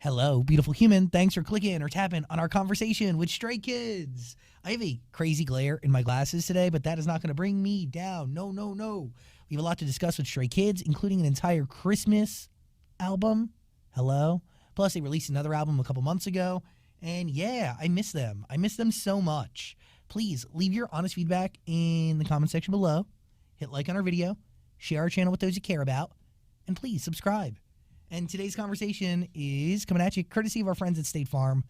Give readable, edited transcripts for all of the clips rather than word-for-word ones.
Hello, beautiful human. Thanks for clicking or tapping on our conversation with Stray Kids. I have a crazy glare in my glasses today, but that is not going to bring me down. No, no, no. We have a lot to discuss with Stray Kids, including an entire Christmas album. Hello. Plus, they released another album a couple months ago. And yeah, I miss them. I miss them so much. Please leave your honest feedback in the comment section below. Hit like on our video. Share our channel with those you care about. And please subscribe. And today's conversation is coming at you courtesy of our friends at State Farm.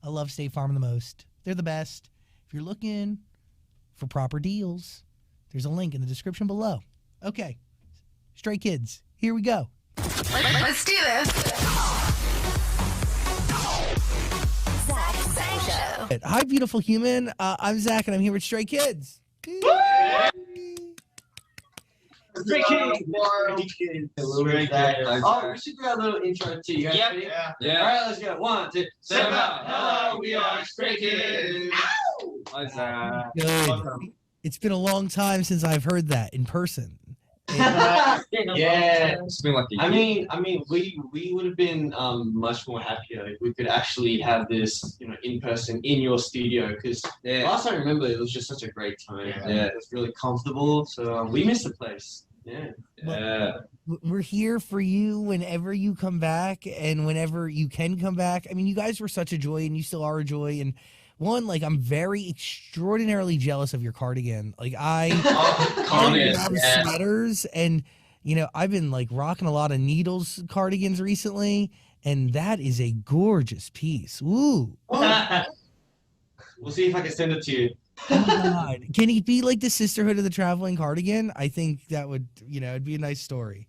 I love State Farm the most. They're the best. If you're looking for proper deals, there's a link in the description below. Okay, Stray Kids, here we go. Let's do this. Zach Show. Hi, beautiful human. I'm Zach, and I'm here with Stray Kids. Stray Kids. Oh, we should do a little intro too. You guys ready? Yeah. All right, let's go. 1, 2, 3. Hello, we are Stray Kids. Hi, Zach. Good. It's been a long time since I've heard that in person. Yeah. It's been like a year. I mean, we would have been much more happier if we could actually have this, in person in your studio. Because last I remember, it was just such a great time. Yeah. It was really comfortable. So we missed the place. Yeah. We're here for you whenever you come back and whenever you can come back. I mean, you guys were such a joy, and you still are a joy. And I'm very extraordinarily jealous of your cardigan. I have sweaters, and I've been rocking a lot of Needles cardigans recently, and that is a gorgeous piece. Ooh. We'll see if I can send it to you. Oh my God. Can he be like the Sisterhood of the Traveling Cardigan? I think that would, it'd be a nice story.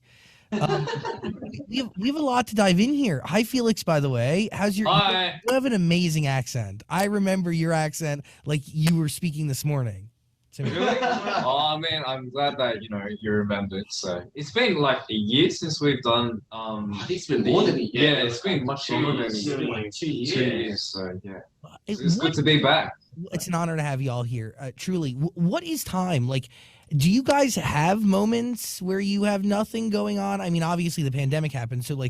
We have a lot to dive in here. Hi, Felix, by the way. How's your... Hi. You have an amazing accent. I remember your accent like you were speaking this morning. Really? Oh man, I'm glad that you remembered. So it's been like a year since we've done. It's been more than a year. Yeah, it's been much longer than a year. Like 2 years. 2 years. So yeah, What- it's good to be back. It's an honor to have you all here. Truly. What is time? Do you guys have moments where you have nothing going on? I mean, obviously the pandemic happened, so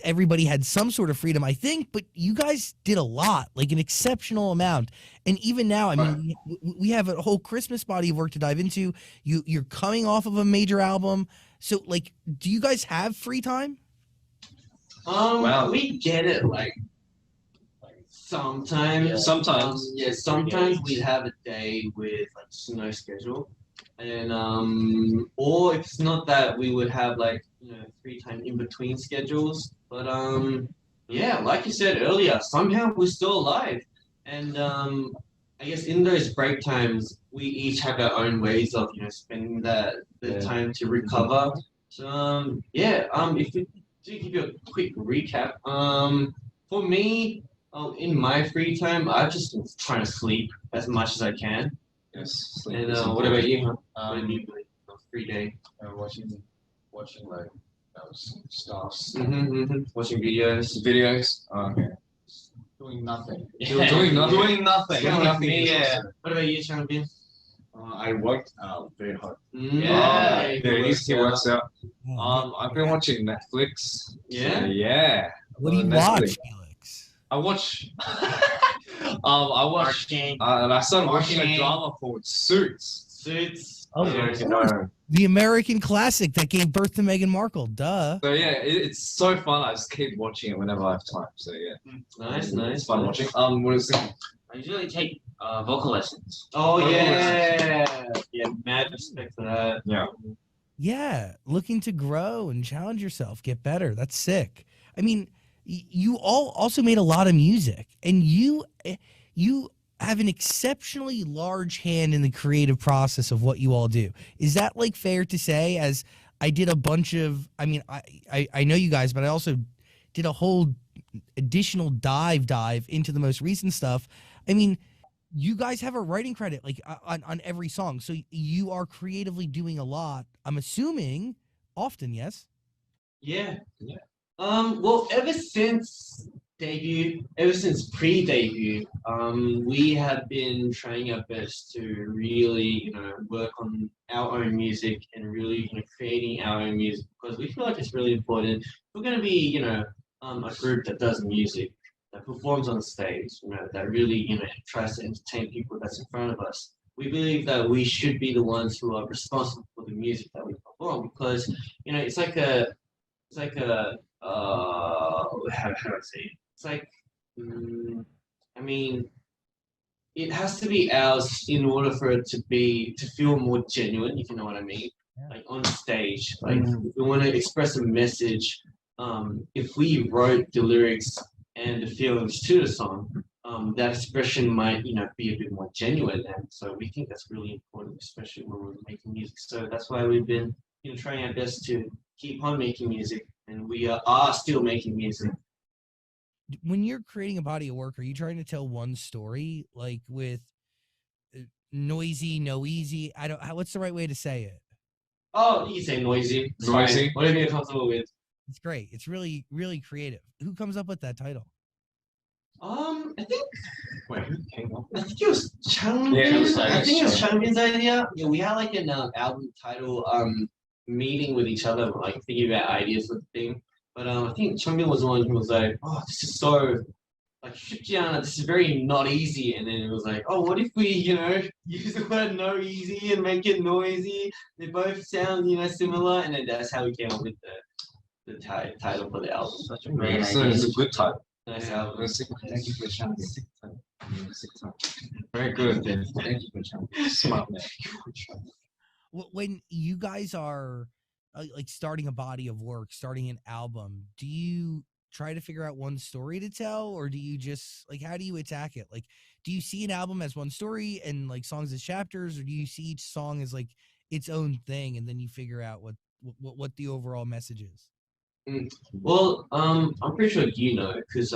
everybody had some sort of freedom, I think, but you guys did a lot, an exceptional amount. And even now, I mean, we have a whole Christmas body of work to dive into. You're coming off of a major album. So, do you guys have free time? Wow. We get it, sometimes. Sometimes we'd have a day with no schedule, and or if it's not that, we would have free time in between schedules. But like you said earlier, somehow we're still alive, and I guess in those break times we each have our own ways of spending the time to recover. So if we do give you a quick recap, for me. In my free time, I've just been trying to sleep as much as I can. Yes. And what about you? What do you do on a free day? Watching stuffs. Watching videos. Videos. Oh, okay. Doing nothing. Doing nothing. Doing nothing. Sound like me, yeah. What about you, Champion? I worked very hard. Yeah. He works out. Oh, I've been watching Netflix. Yeah? So, yeah. what do you Netflix. watch, Felix? I watch. And I started watching a drama called Suits. Suits. Oh, Yeah. of course. The American classic that gave birth to Meghan Markle. Duh. So yeah, it's so fun. I just keep watching it whenever I have time. So yeah, Nice. it's fun watching. What is it? I usually take vocal lessons. Oh, yeah. Yeah, mad respect for that. Yeah. Yeah, looking to grow and challenge yourself, get better. That's sick. I mean, you all also made a lot of music, and you have an exceptionally large hand in the creative process of what you all do. Is that fair to say? As I did a bunch of, I mean, I know you guys, but I also did a whole additional dive into the most recent stuff. I mean, you guys have a writing credit on every song, so you are creatively doing a lot. I'm assuming often, yes. Yeah. Well, ever since pre-debut, we have been trying our best to really, work on our own music and really, creating our own music, because we feel like it's really important. We're going to be, a group that does music, that performs on stage, that really, tries to entertain people that's in front of us. We believe that we should be the ones who are responsible for the music that we perform because, it's like a, how do I say it? It's like, I mean, it has to be ours in order for it to feel more genuine, if you know what I mean. Yeah. Like on stage, like if we want to express a message, if we wrote the lyrics and the feelings to the song, that expression might, be a bit more genuine. And so we think that's really important, especially when we're making music. So that's why we've been, trying our best to keep on making music, and we are still making music. When you're creating a body of work, are you trying to tell one story, like with noisy, no easy? What's the right way to say it? Oh, you can say noisy. It's fine. Noisy. Whatever you're comfortable with. It's great. It's really, really creative. Who comes up with that title? I think Wait, who came up? I think it was Changbin. Yeah, it was like I think it was Changbin's idea. Yeah, we had like an album title meeting with each other, like thinking about ideas for the thing. But I think Changbin was the one who was like, "Oh, this is so like Shipjiana, this is very not easy." And then it was like, "Oh, what if we, use the word no easy and make it noisy? They both sound, similar." And then that's how we came up with the title for the album. Such a great It's idea. a good type. Nice album. Thank you for sharing. Very good. Thank you for sharing. Smart man. When you guys are like starting a body of work, starting an album, do you try to figure out one story to tell, or do you just like, how do you attack it? Like, do you see an album as one story and like songs as chapters, or do you see each song as like its own thing and then you figure out what the overall message is? Well, I'm pretty sure because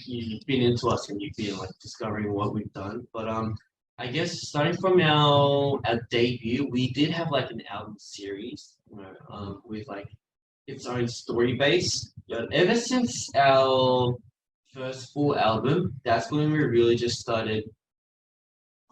you've been into us and you've been like discovering what we've done. But I guess starting from our debut, we did have like an album series, with like its own story base. Ever since our first full album, that's when we really just started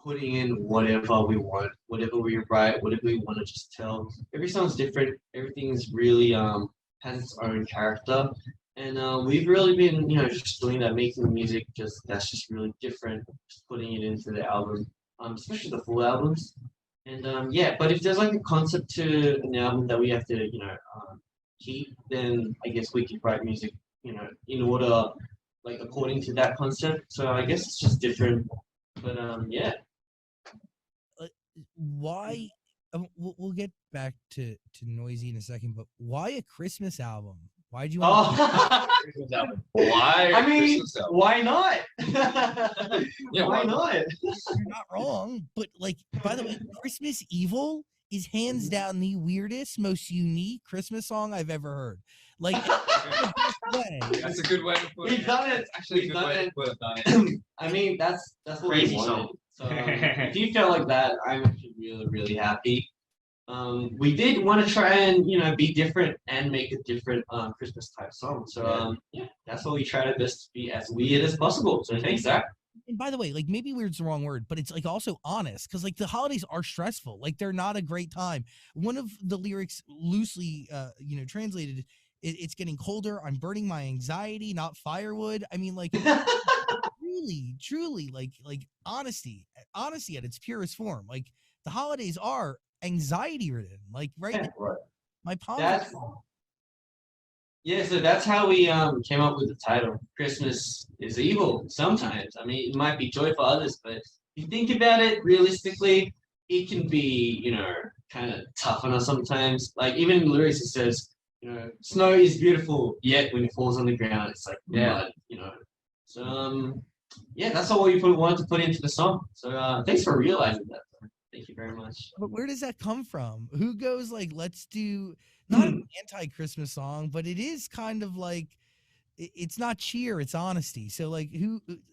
putting in whatever we want, whatever we write, whatever we want to just tell. Every song's different. Everything's really has its own character, and we've really been just doing that, making music that's just really different, just putting it into the album, especially the full albums. And yeah, but if there's like a concept to an album that we have to keep, then I guess we could write music in order, like according to that concept. So I guess it's just different, but yeah. Why we'll get back to noisy in a second, but why a Christmas album? Why'd you want Oh, Why? I mean, Christmas album? why not? Yeah, why why not? you're not wrong, but like, by the way, Christmas Evil is hands down the weirdest, most unique Christmas song I've ever heard. Like, in the best way. That's a good way to put it. We've done it. Actually, a We've good done way it. to put it. I mean, that's what Crazy we wanted. song. So if you felt like that, I'm actually really, really happy. We did want to try and be different and make a different Christmas type song. So yeah, that's what we tried our best to be as weird as possible. So thanks, Zach. And by the way, like maybe weird's the wrong word, but it's like also honest, because like the holidays are stressful. Like they're not a great time. One of the lyrics loosely translated, it's getting colder. I'm burning my anxiety, not firewood. I mean, like really, truly, like honesty at its purest form. Like the holidays are anxiety ridden. Like right now, Right. my palms. That's Yeah, so that's how we came up with the title. Christmas is evil sometimes. I mean, it might be joy for others, but if you think about it realistically, it can be, kind of tough on us sometimes. Like even in the lyrics, it says, snow is beautiful, yet when it falls on the ground, it's like mud, So yeah, that's all we wanted to put into the song. So thanks for realizing that. Thank you very much. But where does that come from? Who goes like, let's do not an anti-Christmas song, but it is kind of like it's not cheer, it's honesty. So like,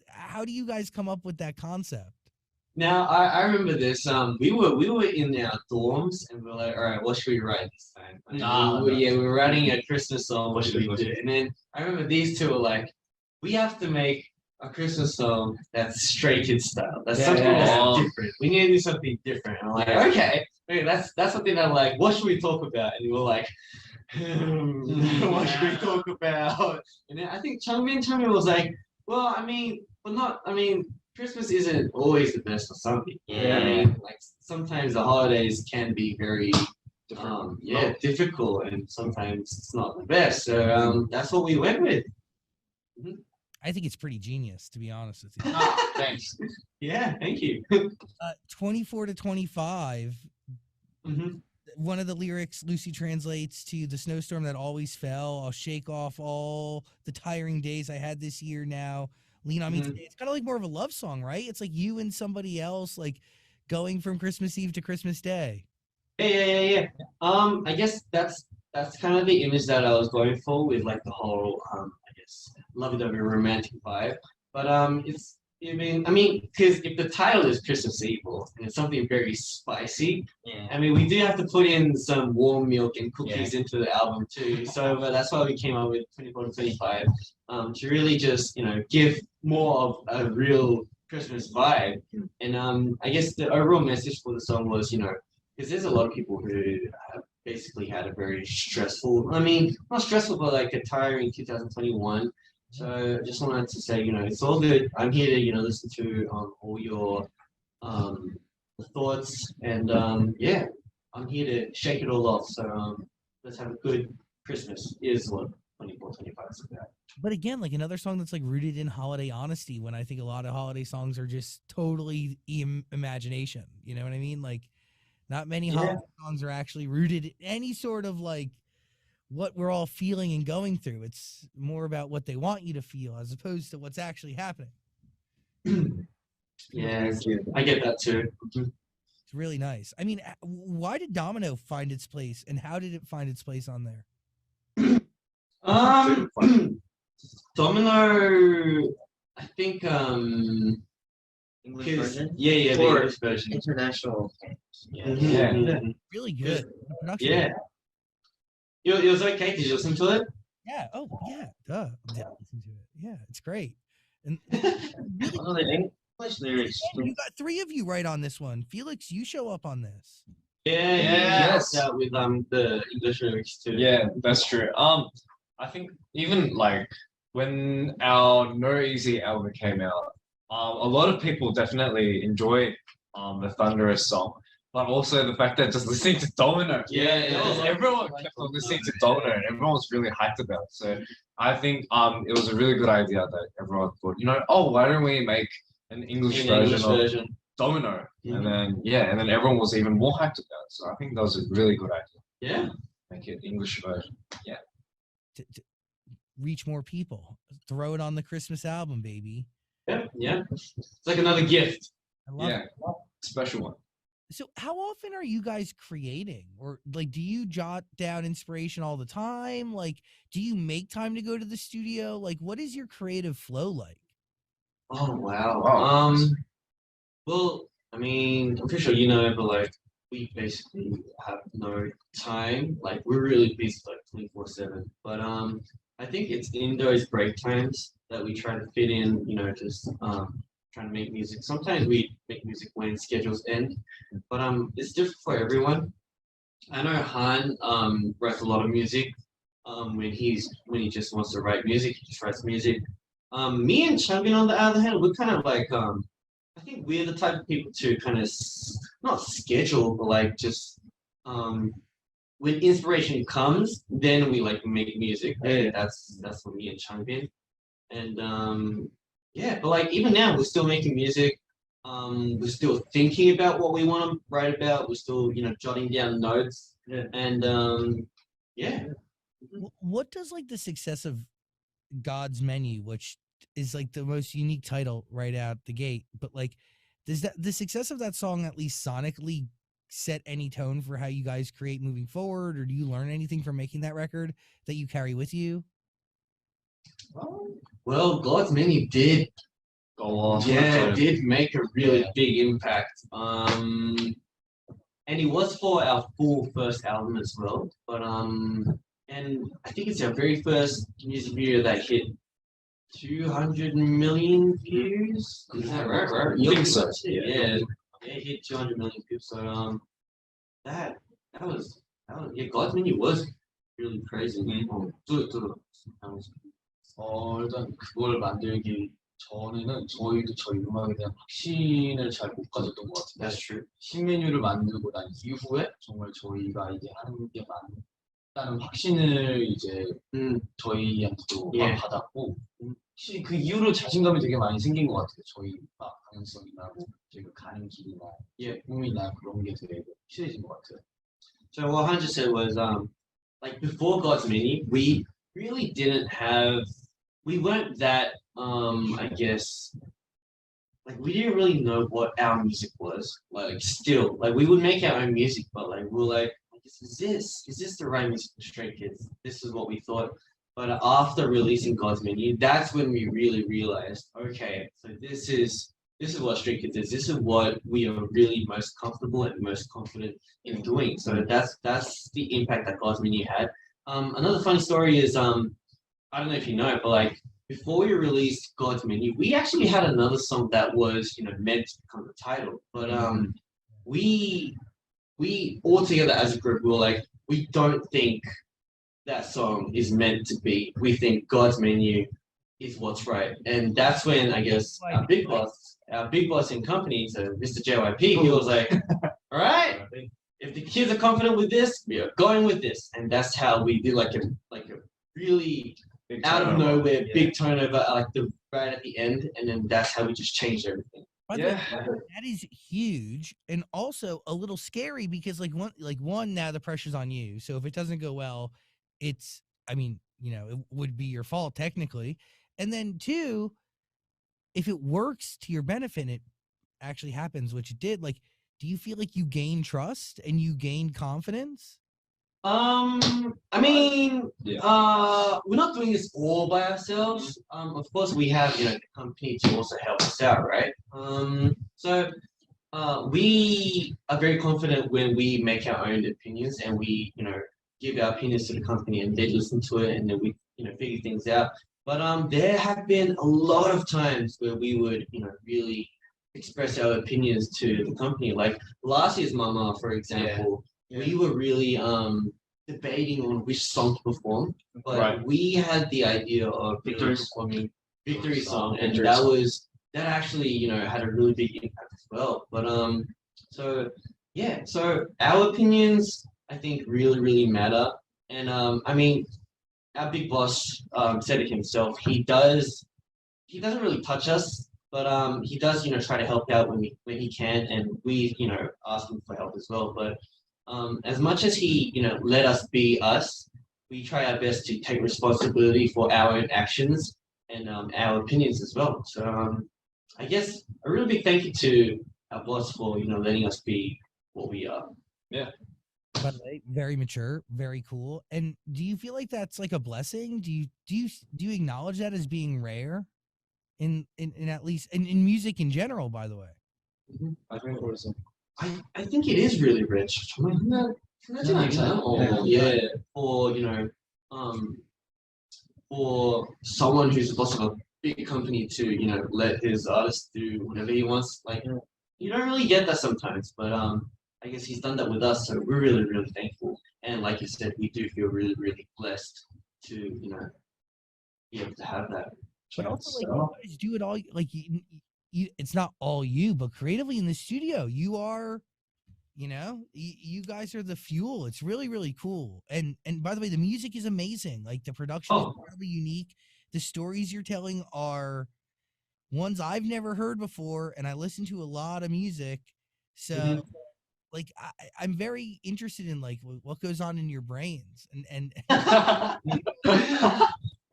how do you guys come up with that concept? Now I remember this. We were in our dorms and we were like, all right, what should we write this time? And we were writing a Christmas song. What should we do? And then I remember these two were like, we have to make a Christmas song that's Stray Kids style. That's something that's different. We need to do something different. And I'm like, okay, that's something that I'm like, what should we talk about? And we were like, what should we talk about? And then I think Changmin was like, well, I mean, but not, I mean, Christmas isn't always the best for some people. Yeah. I mean, like sometimes the holidays can be very, difficult, and sometimes it's not the best. So that's what we went with. I think it's pretty genius, to be honest with you. Ah, thanks. Yeah, thank you. 24 to 25. hmm One of the lyrics Lucy translates to the snowstorm that always fell. I'll shake off all the tiring days I had this year now. Lean on me today. It's kind of like more of a love song, right? It's like you and somebody else, like going from Christmas Eve to Christmas Day. Yeah. I guess that's kind of the image that I was going for with like the whole I guess lovey-dovey romantic vibe. But I mean, because if the title is Christmas Evil and it's something very spicy, Yeah. I mean, we do have to put in some warm milk and cookies into the album too. So that's why we came up with 24 to 25 to really just give more of a real Christmas vibe. And I guess the overall message for the song was because there's a lot of people who have basically had a very stressful, I mean, not stressful, but like a tiring 2021. So I just wanted to say, it's all good. I'm here to, listen to all your thoughts, and yeah, I'm here to shake it all off. So let's have a good Christmas is what 24, 25 is about. But again, like another song that's like rooted in holiday honesty, when I think a lot of holiday songs are just totally imagination. You know what I mean? Like not many holiday songs are actually rooted in any sort of like what we're all feeling and going through. It's more about what they want you to feel as opposed to what's actually happening. Yeah, I get that too. It's really nice. I mean, why did Domino find its place, and how did it find its place on there? Domino, I think English 'cause- version? yeah, the Or English version. international fans. Yeah. Mhm. Really good. The production. Yeah. It was okay. Did you listen to it? Yeah. Oh, yeah. Duh. Yeah, listen to it. Yeah, it's great. And really, Oh, the English lyrics. you got three of you right on this one. Felix, you show up on this. Yeah, Yes. yeah, with the English lyrics too. Yeah, that's true. I think even like when our No Easy album came out, a lot of people definitely enjoyed the Thunderous song, but also the fact that just listening to Domino, everyone kept on listening to Domino, and everyone was really hyped about it. So I think it was a really good idea that everyone thought, why don't we make an English version of Domino? And then everyone was even more hyped about it. So I think that was a really good idea. Yeah. Make it English version. Yeah. To reach more people. Throw it on the Christmas album, baby. Yeah. It's like another gift. I love Yeah. it. Special one. So how often are you guys creating? Or like do you jot down inspiration all the time? Like do you make time to go to the studio? Like what is your creative flow like? Oh wow. Wow. Well, I mean, I'm pretty sure you know, but like we basically have no time. Like we're really busy like 24/7. But I think it's in those break times that we try to fit in, just trying to make music. Sometimes we make music when schedules end, but it's different for everyone. I know Han writes a lot of music. When he just wants to write music, he just writes music. Me and Changin, on the other hand, we're kind of like I think we're the type of people to kind of not schedule, but like just when inspiration comes, then we like make music. And that's for me and Changbin. And yeah, but like even now we're still making music. We're still thinking about what we want to write about. We're still, jotting down notes. And yeah. What does like the success of God's Menu, which is like the most unique title right out the gate, but like does the success of that song at least sonically set any tone for how you guys create moving forward, or do you learn anything from making that record that you carry with you? Well, God's Menu did Go on. it did make a really big impact. And it was for our full first album as well. But and I think it's our very first music video that hit 200 million views. Is that right? I think so. Yeah, it hit 200 million views. So that was God's Menu was really crazy. 일단 그걸 만들기 전에는 저희도 저희 음악에 대한 확신을 잘 못 가졌던 것 같은데 That's true. 신메뉴를 만들고 난 이후에 정말 저희가 이게 하는 게 맞다는 확신을 이제 저희한테도 예. 막 받았고 확실히 그 이후로 자신감이 되게 많이 생긴 것 같아요. 저희 막 방향성이나 뭐 저희가 가는 길이나 꿈이나 그런 게 되게 확실해진 것 같아요. So what Hunter said was, like before God's Mini, we really didn't have, we weren't that, I guess, like we didn't really know what our music was. Like still, like we would make our own music, but like we were like, is this the right music for Stray Kids? This is what we thought. But after releasing God's Menu, that's when we really realized, okay, so this is what Stray Kids is. This is what we are really most comfortable and most confident in doing. So that's the impact that God's Menu had. Another funny story is I don't know if you know, but like before we released God's Menu, we actually had another song that was meant to become the title. But we all together as a group, we were like, we don't think that song is meant to be. We think God's Menu is what's right. And that's when I guess our big boss in company, so Mr. JYP, he was like, all right, if the kids are confident with this, we are going with this. And that's how we did like a really Big out of turnover. nowhere big turnover like right at the end, and then that's how we just changed everything. By the way, Yeah. that is huge and also a little scary because one now the pressure's on you. So if it doesn't go well, it's it would be your fault technically. And then two, if it works to your benefit and it actually happens, which it did, like do you feel like you gain trust and you gain confidence? I mean, Yeah. we're not doing this all by ourselves. Of course we have, the company to also help us out, right? So we are very confident when we make our own opinions and we, give our opinions to the company and they listen to it and then we, figure things out. But there have been a lot of times where we would, really express our opinions to the company. Like last year's Mama, for example, we were really debating on which song to perform, but Right. we had the idea of Victory performing Victory Song, and Victory that Song. was that actually had a really big impact as well. But so our opinions I think really matter, and I mean our big boss said it himself. He doesn't really touch us. But he does, try to help out when he can, and we, ask him for help as well. But as much as he, let us be us, we try our best to take responsibility for our own actions and our opinions as well. So I guess a really big thank you to our boss for, letting us be what we are. By the way, very mature, very cool. And do you feel like that's like a blessing? Do you acknowledge that as being rare? In at least in music in general, by the way. I think it was I think it is really rich. Yeah, for for someone who's the boss of a big company to let his artist do whatever he wants. Like you don't really get that sometimes, but I guess he's done that with us, so we're really thankful. And like you said, we do feel really blessed to be able to have that. But also, like, you guys do it all. Like, you it's not all you, but creatively in the studio, you are. You guys are the fuel. It's really cool. And by the way, the music is amazing. Like the production is incredibly unique. The stories you're telling are ones I've never heard before, and I listen to a lot of music. So, like, I'm very interested in like what goes on in your brains and.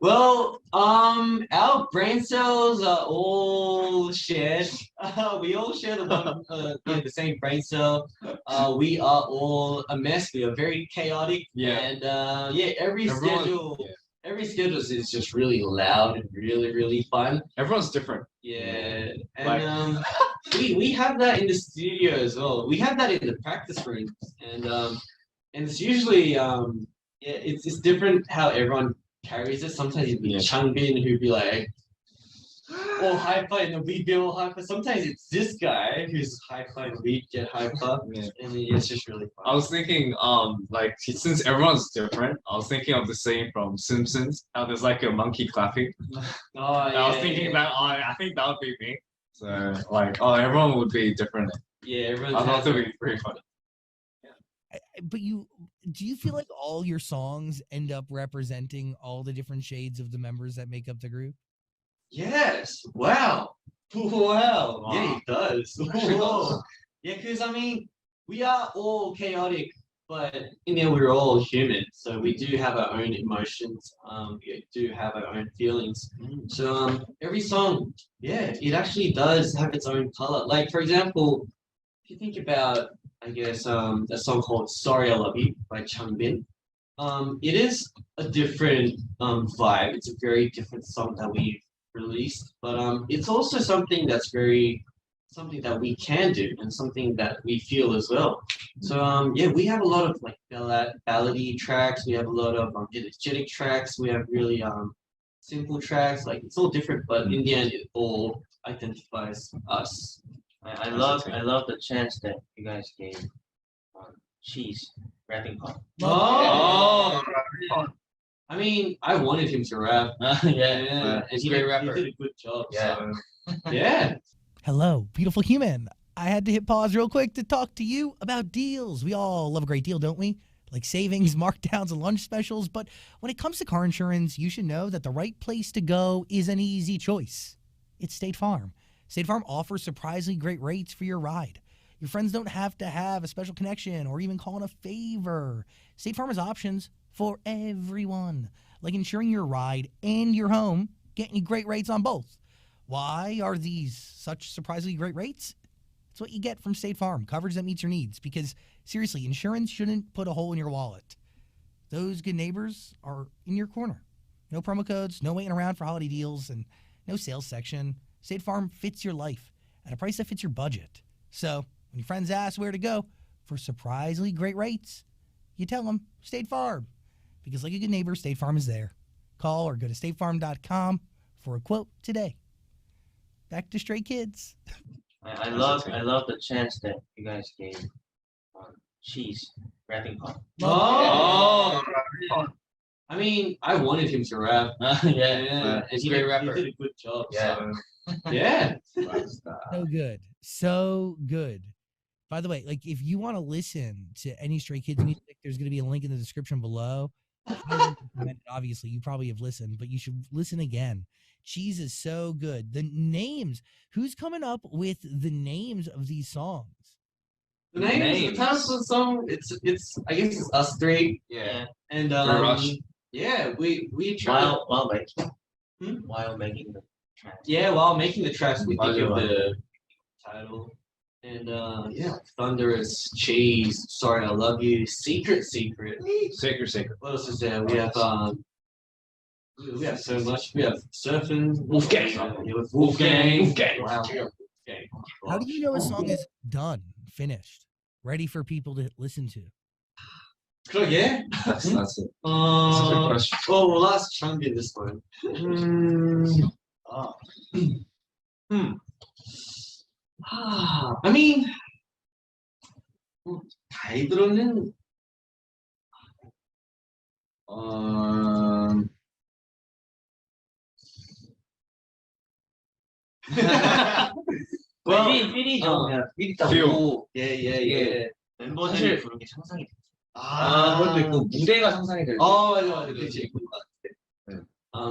Well, our brain cells are all shared. We all share the same brain cell. We are all a mess. We are very chaotic. Yeah. And every schedule is just really loud and really fun. Everyone's different. Yeah. And we have that in the studio as well. We have that in the practice rooms, and it's usually it's different how everyone carries it. Sometimes you'd be Changbin who'd be like, all hyper and then we get all hyper. Sometimes it's this guy who's hyper and we get hyper, Yeah. and it's just really fun. I was thinking, like since everyone's different, I was thinking of the scene from Simpsons. How there's like a monkey clapping. Oh, And I was thinking that I think that would be me. So like, everyone would be different. yeah, everyone I thought has it would their- be pretty funny. But do you feel like all your songs end up representing all the different shades of the members that make up the group? Yes. Wow. Wow. Wow. Yeah, it does. Actually Whoa. does. Yeah, because I mean, we are all chaotic, but in there we're all human. So we do have our own emotions. We do have our own feelings. So every song, yeah, it actually does have its own color. Like for example, if you think about, I guess, a song called "Sorry I Love You" by Changbin. It is a different vibe. It's a very different song that we've released, but it's also something that's something that we can do and something that we feel as well. So yeah, we have a lot of like ballady tracks. We have a lot of energetic tracks. We have really simple tracks. Like it's all different, but in the end, it all identifies us. I love the chance that you guys gave on cheese rapping part. Oh, I mean, I wanted him to rap. Yeah, and he's he a great did, rapper. he did a good job. Yeah. So, yeah. Hello, beautiful human. I had to hit pause real quick to talk to you about deals. We all love a great deal, don't we? Like savings, markdowns, and lunch specials. But when it comes to car insurance, you should know that the right place to go is an easy choice. It's State Farm. State Farm offers surprisingly great rates for your ride. Your friends don't have to have a special connection or even call in a favor. State Farm has options for everyone, like insuring your ride and your home, getting you great rates on both. Why are these such surprisingly great rates? It's what you get from State Farm, coverage that meets your needs. Because seriously, insurance shouldn't put a hole in your wallet. Those good neighbors are in your corner. No promo codes, no waiting around for holiday deals, and no sales section. State Farm fits your life at a price that fits your budget. So when your friends ask where to go for surprisingly great rates, you tell them State Farm. Because like a good neighbor, State Farm is there. Call or go to statefarm.com for a quote today. Back to Stray Kids. I love the chance that you guys gave on cheese rapping part. Oh. I mean, I wanted him to rap. Yeah, and he's a great rapper. He did a good job. Yeah. So, yeah. So good. So good. By the way, like if you want to listen to any Stray Kids music, there's going to be a link in the description below. Obviously, you probably have listened, but you should listen again. Cheese is so good. The names. Who's coming up with the names of these songs? The name, the title of the song, it's I guess it's us three. Yeah. And Rush. yeah, we try. While making the track. Yeah, while making the tracks, we think of Wow. the title. And yeah, Thunderous, Cheese, Sorry I Love You, Secret. Secret. What else is there? We have so much. We have Surfing, Wolfgang. Yeah, with Wolfgang. Wolfgang. Wow. Wolfgang. How do you know a song is done, finished, ready for people to listen to? Oh, yeah. That's it. That's a good question. Well, we'll ask Chung in this one. I mean, 타이틀은 well, 삐리죠. 그냥 삐리 Feel. yeah. 멤버들이 부른 게 상상이 돼. 그것도 있고 무대가 상상이 될 때. 맞아. 그치.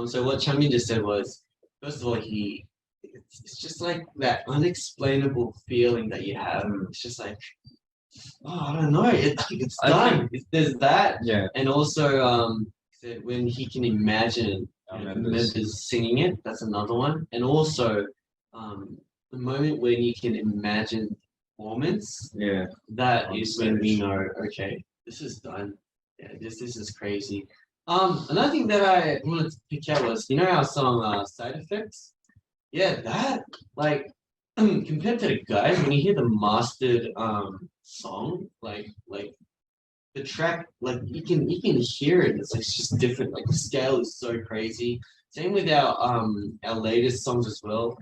So what Changbin just said was, first of all, it's just like that unexplainable feeling that you have. It's just like, I don't know. It's I done. There's that, Yeah. and also said when he can imagine members singing it. That's another one, and also the moment when you can imagine performance. Yeah. That is when we know, okay, this is done. Yeah, this is crazy. Another thing that I wanted to pick out was, you know our song Side Effects? Yeah, that like compared to the guys, when you hear the mastered song, like the track, like you can hear it. It's just different. Like the scale is so crazy. Same with our latest songs as well.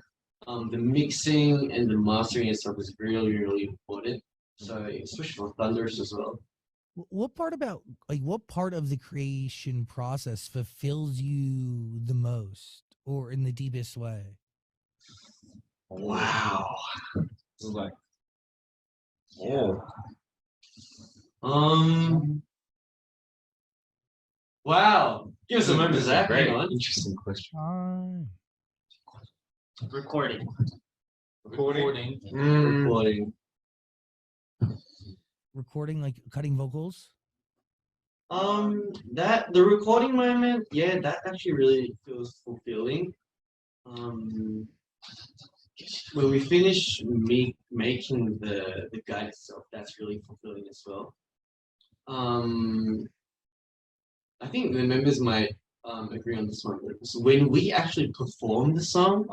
The mixing and the mastering and stuff is really, really important. So especially for Thunderous as well. What part of the creation process fulfills you the most or in the deepest way? Wow. It's like, Yeah. Wow. Give us a moment, Zach. great, Hang on. interesting question. Recording. Recording. Recording. Recording, like cutting vocals? That the recording moment, yeah, that actually really feels fulfilling. When we finish making the guide itself, that's really fulfilling as well. I think the members might agree on this one. So when we actually perform the song,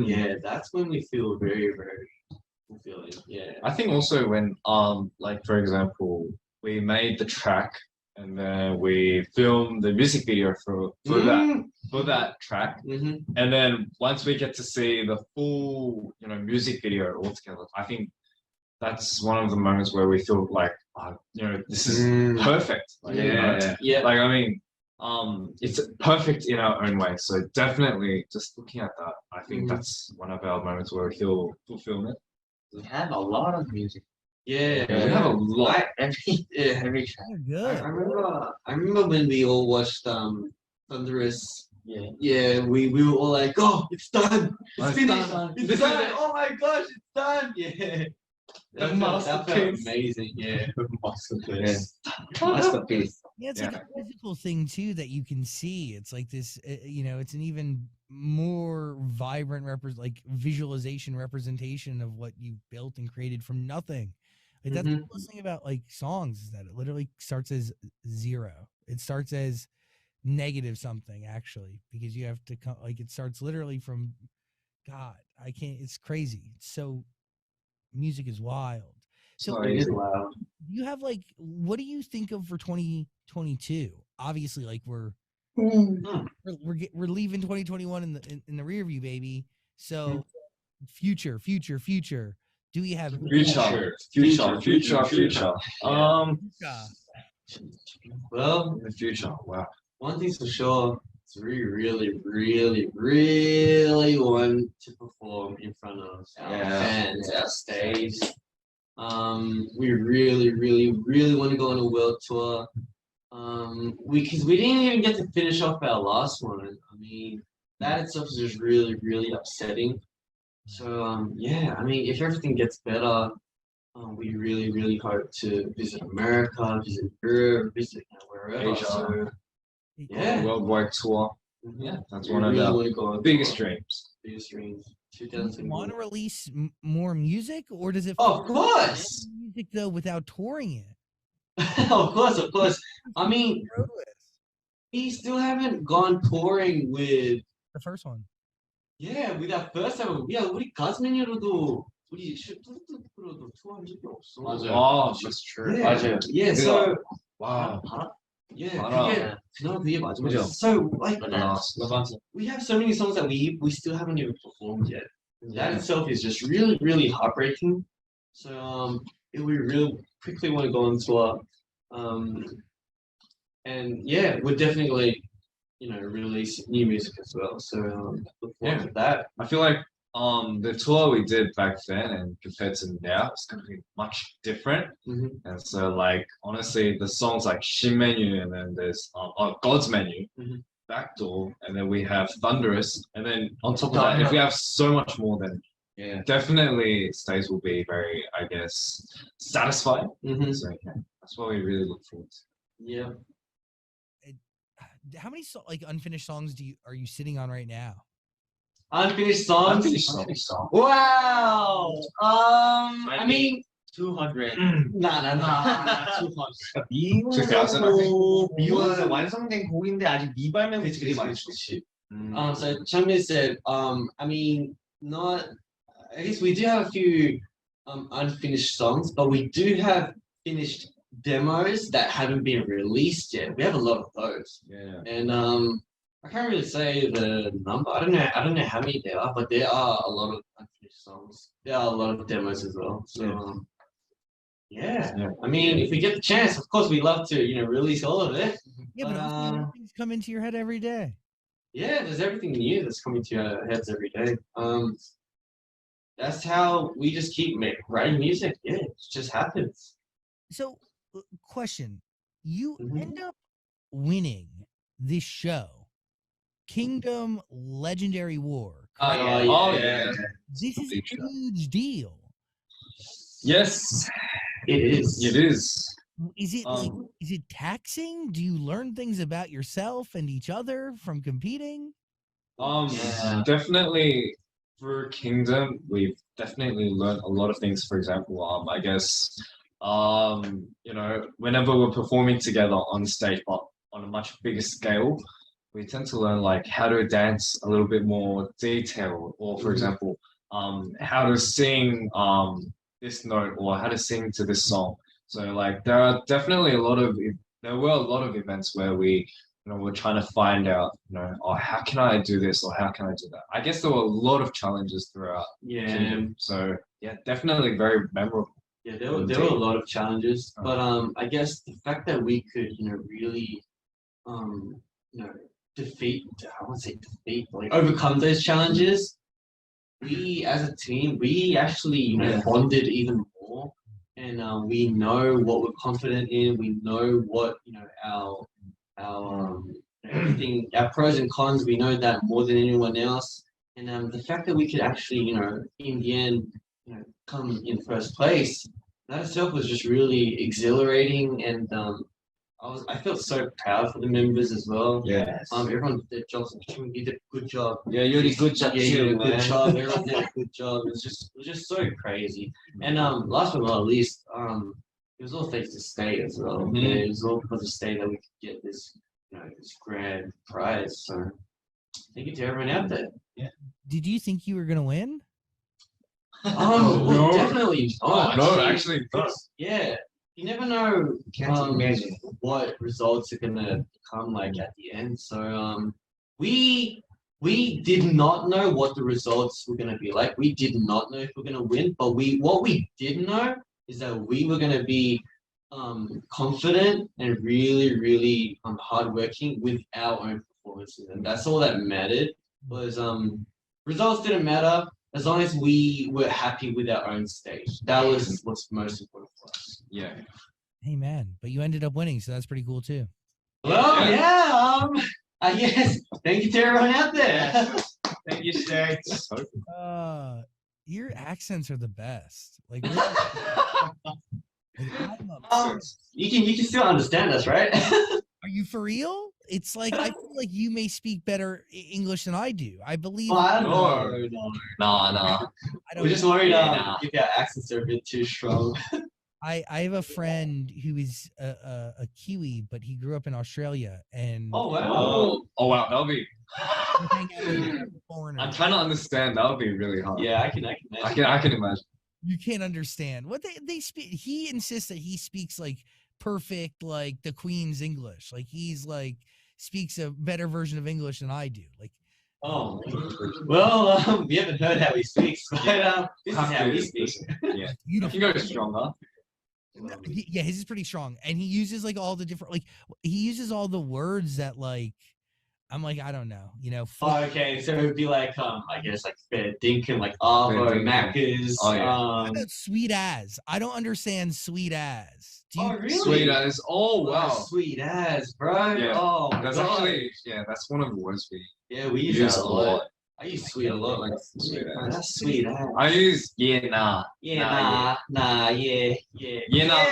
yeah, that's when we feel very, very fulfilling. Yeah. I think also when like for example, we made the track and then we filmed the music video for that track, and then once we get to see the full music video altogether, I think that's one of the moments where we feel like this is perfect. Like, Yeah. like I mean, it's perfect in our own way. So definitely, just looking at that, I think that's one of our moments where we feel fulfillment. We have a lot of music. Yeah. We have a lot. Every track. Good. I remember when we all watched Thunderous. Yeah. Yeah, we were all like, oh, it's done. It's It's finished. done. It's This is done. it. Oh my gosh, it's done. Yeah. That felt amazing. Yeah. Masterpiece. Yeah, it's like a physical thing too that you can see. It's like this, it's an even more vibrant visualization representation of what you built and created from nothing. Like that's the coolest thing about like songs is that it literally starts as zero. It starts as negative something actually because you have to come like it starts literally from God. I can't. It's crazy. It's so music is wild. So It is loud. you have like what do you think of for 2022? Obviously, like we're leaving 2021 in the rear view, baby. So future. Do we have Future. Well, The future. Wow. one thing's for sure, is we really, really, really want to perform in front of our fans, our stage. We really, really, really want to go on a world tour. Because we didn't even get to finish off our last one. I mean, that itself is just really, really upsetting. So yeah, I mean, if everything gets better, we really, really hope to visit America, visit Europe, visit wherever. Asia. So, yeah. Worldwide tour. Yeah, that's We one of really our want to go on biggest tour. dreams. Biggest dreams. Do you 2021. want to release more music, or does it? Of course. Music though, without touring it. Of course. I mean, Road with we still haven't gone touring with the first one. with our first album. Yeah, 우리 가슴이로도 우리 슈트로도 투어한 적이 없어. Oh, that's true. Yeah. Yeah, so Wow. yeah, 알아. 그게 맞아. 그죠? So like Bananas. we have so many songs that we still haven't even performed yet. That itself is just really, really heartbreaking. So we really quickly want to go on tour. And yeah, we're definitely, release new music as well. So look forward to that. I feel like the tour we did back then and compared to now, it's gonna be much different. And so like honestly, the songs like Shin Menu and then there's God's Menu, Backdoor, and then we have Thunderous, and then on top of that, if we have so much more, then definitely Stays will be very, I guess, satisfying. So yeah, that's what we really look forward to. Yeah. How many unfinished songs are you sitting on right now? Unfinished songs. Unfinished songs. Wow. I mean, 200. nah. 200. 미워는 완성된 곡인데 아직 미발매 곡들이 많이 좋지. So Changmin said, I mean, not. I guess we do have a few unfinished songs, but we do have finished demos that haven't been released yet. We have a lot of those. Yeah. And I can't really say the number. I don't know how many there are, but there are a lot of unfinished songs. There are a lot of demos as well. So yeah. I mean, if we get the chance, of course, we'd love to, release all of it. Yeah, but also new things come into your head every day. Yeah, there's everything new that's coming to our heads every day. That's how we just keep writing music. Yeah, it just happens. So, question: you Mhm. end up winning this show, Kingdom Legendary War. yeah. This is a Big show. huge deal. Yes, It is. it is. Is it is it taxing? Do you learn things about yourself and each other from competing? Yeah. Definitely through Kingdom, we've definitely learned a lot of things. For example, I guess, whenever we're performing together on stage, but on a much bigger scale, we tend to learn like how to dance a little bit more detailed, or for example, how to sing this note, or how to sing to this song. So like there were a lot of events where we're trying to find out, how can I do this or how can I do that? I guess there were a lot of challenges throughout Yeah. Kingdom. So yeah, definitely very memorable. Yeah, there were a lot of challenges, but I guess the fact that we could, really, defeat, I won't say defeat, but like overcome those challenges. We as a team, we actually, bonded even more, and we know what we're confident in. We know what, our everything, our pros and cons. We know that more than anyone else, and the fact that we could actually, in the end, come in first place, that itself was just really exhilarating, and I felt so proud for the members as well. Yes. Everyone did their jobs. You did a good job. Yeah, you did a good job Yeah, you did a too, good man. job. Everyone did a good job. It was just so crazy. And last but not least, it was all thanks to Stay as well. Mhm. Yeah, it was all because of Stay that we could get this, this grand prize. So thank you to everyone out there. Did you think you were gonna win? Well, definitely. Actually, no. Yeah, you never know. Can't imagine. What results are gonna come like at the end. So we did not know what the results were gonna be like. We did not know if we're gonna win, but what we did know is that we were gonna be confident and really, really hardworking with our own performances, and that's all that mattered. Was results didn't matter as long as we were happy with our own stage. That was what's most important for us. Yeah. Hey man, but you ended up winning, so that's pretty cool too. Well, yes. Thank you to everyone out there. Thank you, Stay. Your accents are the best. Like, You can still understand us, right? are you for real? It's like I feel like you may speak better English than I do. I believe. Well, I don't No. know. No. I We're don't. just worried Yeah, if our accents are a bit too strong. I have a friend who is a Kiwi, but he grew up in Australia, and Oh wow. Oh wow, that'll be. hang out with foreigners. I'm trying to understand. That'll be really hard. Yeah, I can I can imagine. You can't understand what they speak. He insists that he speaks like perfect, like the Queen's English. Like he's like speaks a better version of English than I do. Like, Oh, well, we haven't heard how he speaks, but this is how he speaks. Yeah. You beautiful. can go stronger. Yeah, his is pretty strong, and he uses like all the different, like he uses all the words that like I'm like I don't know, Oh, okay, so it would be like I guess like fair dinkum, like Arvo, Fair dinkum. Macca's. Oh, yeah. How about sweet as. I don't understand sweet as. Do you? Oh, really? Sweet as. Oh wow. Sweet as, bro. Yeah. Oh, my That's God. actually that's one of the words we Yeah, we use use that a lot. I use sweet a lot. Like Sweet oh, as. that's sweet as. I use yeah nah. Yeah, nah, yeah. Yeah, nah.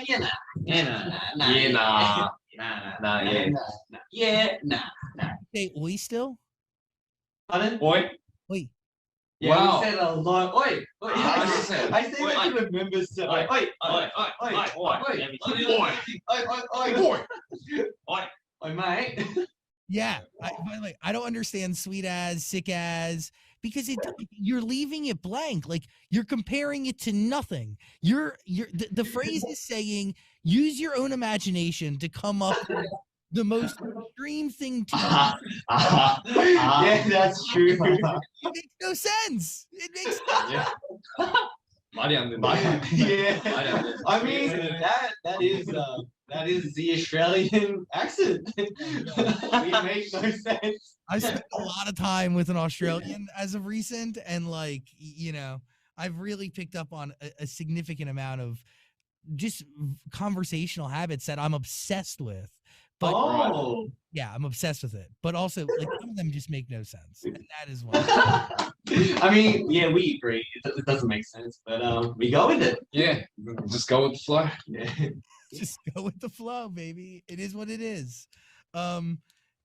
Yeah, nah. Yeah, nah. Yeah nah. Nah, Nah yeah. Yeah, nah. Say oi still? Pardon? Oi. Wait, Yeah, Wow. we said a lot. Oi, oi. I I just say said- I can remember so. Oi, oi, oi, oi, mate. yeah. By the way, I don't understand sweet as, sick as, because you're leaving it blank. Like you're comparing it to nothing. The phrase is saying use your own imagination to come up with the most extreme thing to Yeah, that's true. it makes no sense. It makes 말이 안 된다. Yeah. 말이 안 돼. I mean that is the Australian accent. It makes no sense. I spent a lot of time with an Australian as of recent, and like I've really picked up on a significant amount of just conversational habits that I'm obsessed with. But Oh. yeah, I'm obsessed with it. But also, like some of them just make no sense, and that is one. I mean, yeah, we agree. It doesn't make sense, but we go with it. Yeah, just go with the flow. Yeah. Just go with the flow, baby. It is what it is.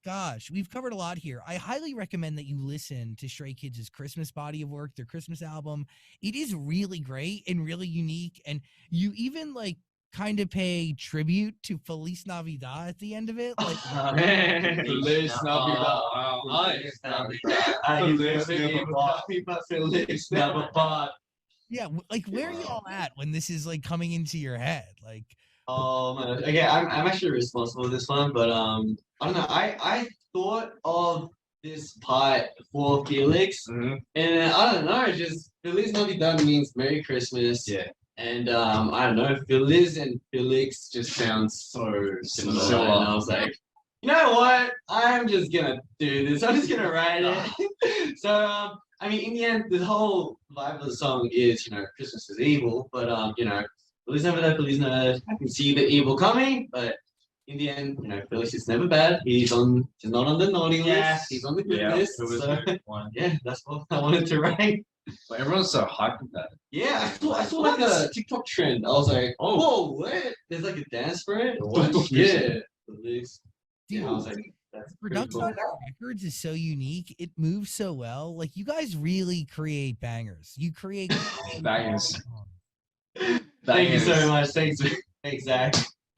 Gosh, we've covered a lot here. I highly recommend that you listen to Stray Kids' Christmas body of work, their Christmas album. It is really great and really unique, and you even like kind of pay tribute to Feliz Navidad at the end of it. Like Feliz Navidad. Feliz Navidad. yeah, like where are you all at when this is like coming into your head? Like Okay, I'm actually responsible for this one, but I don't know. I thought of this part for Felix, Mhm. and I don't know. Just Feliz Navidad means Merry Christmas. Yeah. And I don't know. Feliz and Felix just sounds so similar. Similar. And I was like, you know what? I'm just gonna do this. I'm just gonna write it. So I mean, in the end, the whole vibe of the song is, Christmas is evil, but Feliz Navidad, Feliz Navidad. I can see the evil coming, but in the end, Felix is never bad. He's not on the naughty list. He's on the good Yeah, list. it was So, a good one. yeah, that's what I wanted to write. But everyone's so hyped about it. Yeah, I saw like a TikTok trend. I was like, Oh. whoa, what? There's like a dance for it? What? Yeah. Feliz. dude, Yeah, I was like, that's pretty production cool. on your records is so unique. It moves so well. Like you guys really create bangers. You create Bangers. Thank you so much. Thanks, Zach.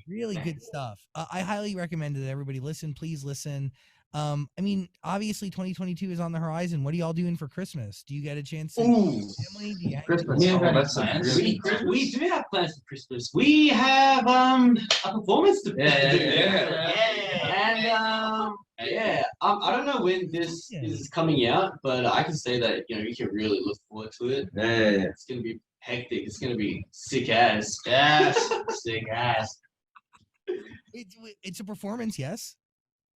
really good stuff. I highly recommend that everybody listen. Please listen. I mean, obviously 2022 is on the horizon. What are y'all doing for Christmas? Do you get a chance to Ooh. family? Do you Christmas. Oh, Yeah, that's a plans. really- We do have plans for Christmas. We have a performance to do. Yeah. And yeah, I don't know when this is coming out, but I can say that you can really look forward to it. Yeah. It's gonna be hectic. It's gonna be sick ass. Yes. Sick ass. It's a performance, yes.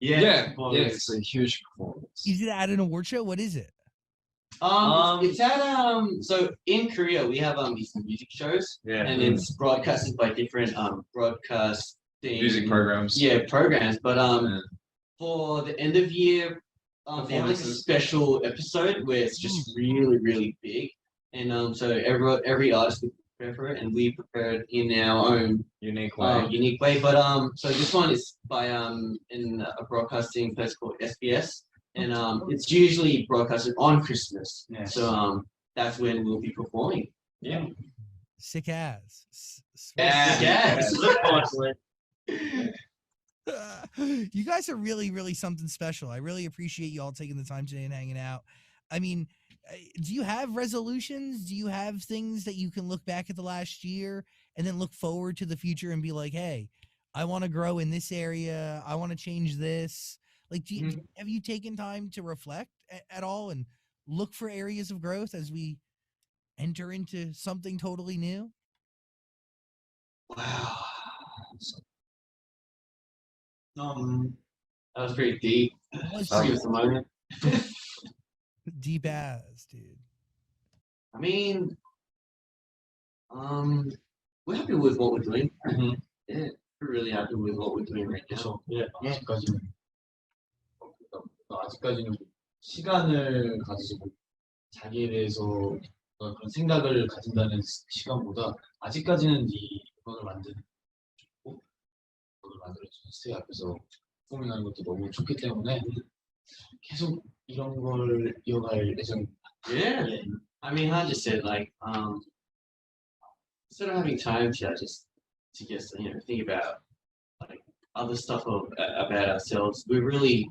Yeah, well, it's a huge performance. Is it at an award show? What is it? It's at so in Korea we have these music shows, Yeah. and it's broadcasted by different broadcasting Music programs. Yeah, programs. But Yeah. for the end of year, they have like a Performances. special episode where it's just really, really big, and so every artist will prepare for it, and we prepared in our own Unique way. unique way. But so this one is by in a broadcasting place called SBS, and it's usually broadcasted on Christmas. Yes. So that's when we'll be performing. Yeah. Sick ass. Yes. Look forward to it. You guys are really, really something special. I really appreciate you all taking the time today and hanging out. I mean, do you have resolutions? Do you have things that you can look back at the last year and then look forward to the future and be like, hey, I want to grow in this area. I want to change this. Like, have you taken time to reflect at all and look for areas of growth as we enter into something totally new? Wow. That was pretty deep. Was Just give us a moment. deep as, dude. I mean, we're happy with what we're doing. Yeah, we're really happy with what we're doing right now. 예, 아직까지는 시간을 가지고 자기에 대해서 어떤 그런 생각을 가진다는 시간보다 아직까지는 이 음악을 만드는 좋고 음악을 만들어주는 스테이 앞에서 포밍하는 것도 너무 좋기 때문에 계속 이런 걸 이어갈 예정입니다. Yeah. I mean, I just said like, instead of having time to just think about like other stuff about ourselves, we're really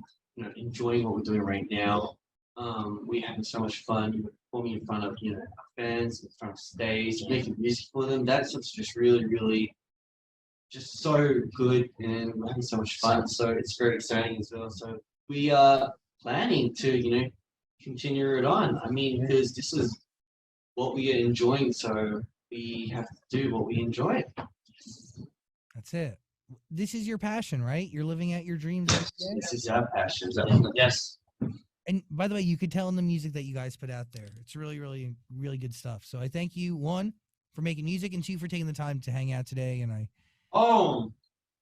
enjoying what we're doing right now. We're having so much fun performing in front of our fans, in front of stage, making music for them. That's what's just really, really just so good and we're having so much fun. So it's very exciting as well. So we are planning to, continue it on. I mean, because this is what we are enjoying, so we have to do what we enjoy. That's it. This is your passion, right? You're living out your dreams every day? This is our passion. Yes. And by the way, you could tell in the music that you guys put out there. It's really, really, really good stuff. So I thank you, one, for making music, and two, for taking the time to hang out today. And Oh,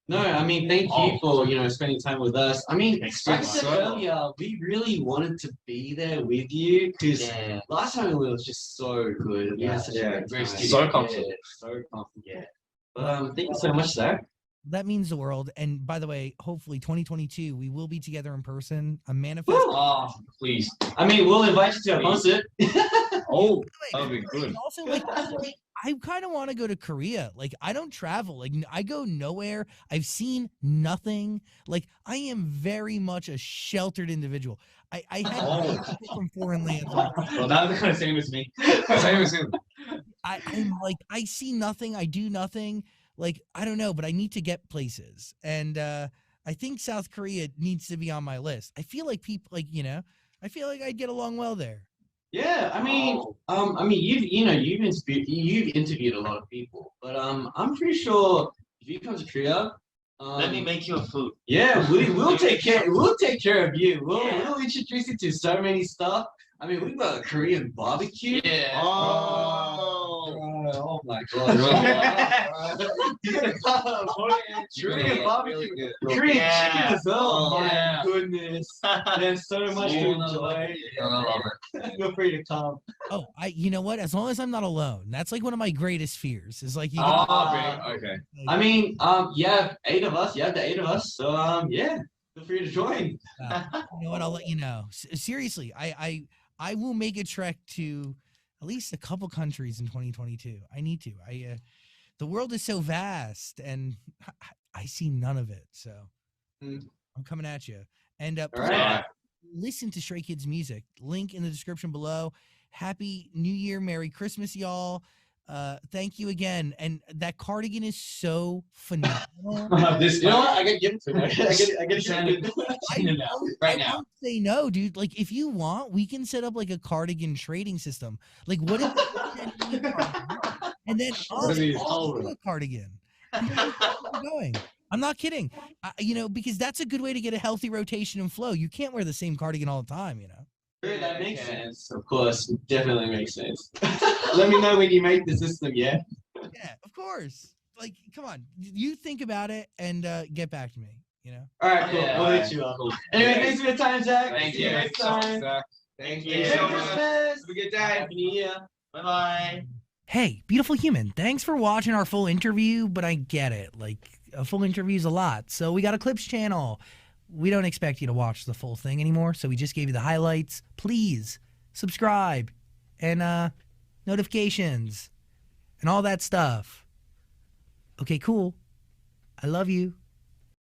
no, I mean, thank you for, spending time with us. I mean, like I said earlier, we really wanted to be there with you because last time it was just so good. We had such a great time. So comfortable. So comfortable. Yeah. But thank you so much, Zach. that means the world. And by the way, hopefully 2022, we will be together in person. I'm manifesting. Oh, please. I mean, we'll invite you to a concert. Oh, that would be good. Also, like, I kind of want to go to Korea. Like, I don't travel. Like, I go nowhere. I've seen nothing. Like, I am very much a sheltered individual. I had people from foreign lands. Well, that's the kind of same as me. Same as him. I'm like, I see nothing. I do nothing. Like, I don't know, but I need to get places. And I think South Korea needs to be on my list. I feel like people, like, I feel like I'd get along well there. Yeah, I mean, you've interviewed a lot of people, but I'm pretty sure if you come to Korea, Let me make you a food. yeah, we'll take care of you. We'll introduce you to so many stuff. I mean, we've got a Korean barbecue. Yeah. Oh my god. Korean barbecue. Korean chicken as well. Oh, My yeah. goodness. There's so much to enjoy. I love Feel free to come. Oh, you know what? As long as I'm not alone, that's like one of my greatest fears. Is like, Okay. I mean, you have 8 of us. You have the 8 of us. So yeah, feel free to join. you know what? I'll let you know. Seriously, I will make a trek to at least a couple countries in 2022. I need to. The world is so vast, and I see none of it. So Mm. I'm coming at you. And All right. listen to Stray Kids music. Link in the description below. Happy New Year, Merry Christmas, y'all. Thank you again. And that cardigan is so phenomenal. This You know what? I gotta give it to him. I gotta Send give it. Send it out. Right now. won't say no, dude. Like, if you want, we can set up like a cardigan trading system. Like, what if you send me a cardigan, and then I'll That'd be send all you a cardigan? You know where we're going. I'm not kidding. Because that's a good way to get a healthy rotation and flow. You can't wear the same cardigan all the time, Sure, that makes sense. Of course, definitely makes sense. Let me know when you make the system. Yeah. Yeah, of course. Like, come on. You think about it and get back to me, All right, cool. Yeah, We'll all hit right, you up. cool. Anyway, thanks for your time, Zach. Thank See you you. next time. Thank Merry you. Christmas. Have a good day. Happy New Year. Bye bye. Hey, beautiful human, thanks for watching our full interview, but I get it. Like, a full interview is a lot. So we got a clips channel. We don't expect you to watch the full thing anymore, so we just gave you the highlights. Please subscribe and notifications and all that stuff. Okay, cool. I love you.